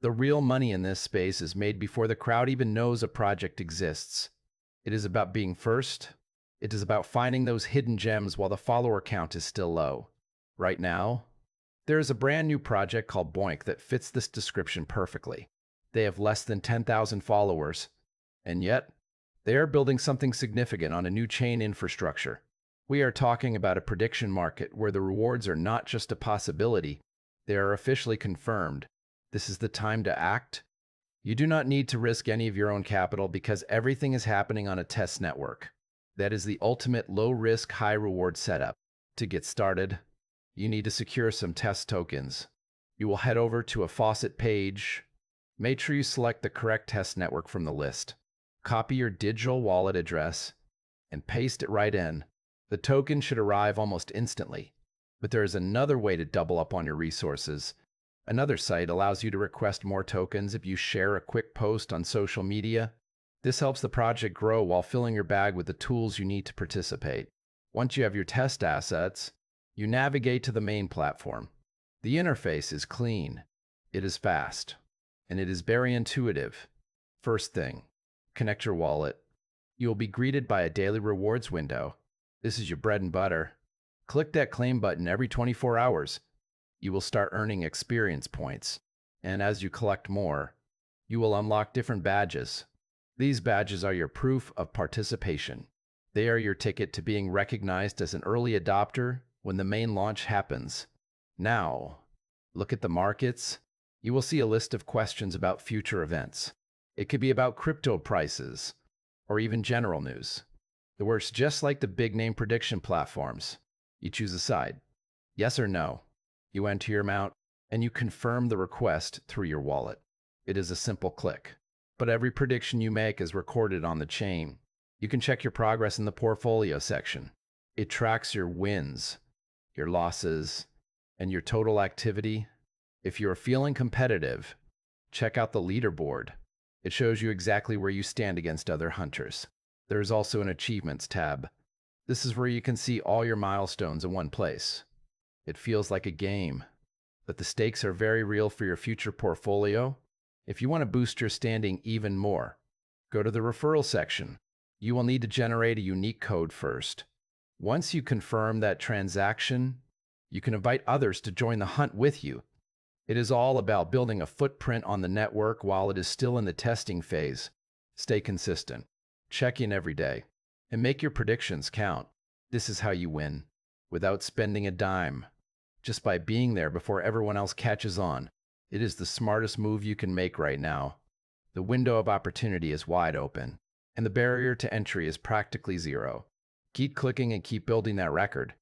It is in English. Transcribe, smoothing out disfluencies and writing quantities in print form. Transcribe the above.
The real money in this space is made before the crowd even knows a project exists. It is about being first. It is about finding those hidden gems while the follower count is still low. Right now, there is a brand new project called Boink that fits this description perfectly. They have less than 10,000 followers, and yet, they are building something significant on a new chain infrastructure. We are talking about a prediction market where the rewards are not just a possibility, they are officially confirmed. This is the time to act. You do not need to risk any of your own capital because everything is happening on a test network. That is the ultimate low-risk, high-reward setup. To get started, you need to secure some test tokens. You will head over to a faucet page. Make sure you select the correct test network from the list. Copy your digital wallet address and paste it right in. The token should arrive almost instantly. But there is another way to double up on your resources. Another site allows you to request more tokens if you share a quick post on social media. This helps the project grow while filling your bag with the tools you need to participate. Once you have your test assets, you navigate to the main platform. The interface is clean, it is fast, and it is very intuitive. First thing, connect your wallet. You will be greeted by a daily rewards window. This is your bread and butter. Click that claim button every 24 hours. You will start earning experience points, and as you collect more, you will unlock different badges. These badges are your proof of participation. They are your ticket to being recognized as an early adopter when the main launch happens. Now, look at the markets. You will see a list of questions about future events. It could be about crypto prices, or even general news. It works just like the big-name prediction platforms. You choose a side, yes or no. You enter your amount, and you confirm the request through your wallet. It is a simple click, but every prediction you make is recorded on the chain. You can check your progress in the portfolio section. It tracks your wins, your losses, and your total activity. If you are feeling competitive, check out the leaderboard. It shows you exactly where you stand against other hunters. There is also an Achievements tab. This is where you can see all your milestones in one place. It feels like a game, but the stakes are very real for your future portfolio. If you want to boost your standing even more, go to the referral section. You will need to generate a unique code first. Once you confirm that transaction, you can invite others to join the hunt with you. It is all about building a footprint on the network while it is still in the testing phase. Stay consistent, check in every day, and make your predictions count. This is how you win, without spending a dime. Just by being there before everyone else catches on. It is the smartest move you can make right now. The window of opportunity is wide open, and the barrier to entry is practically zero. Keep clicking and keep building that record.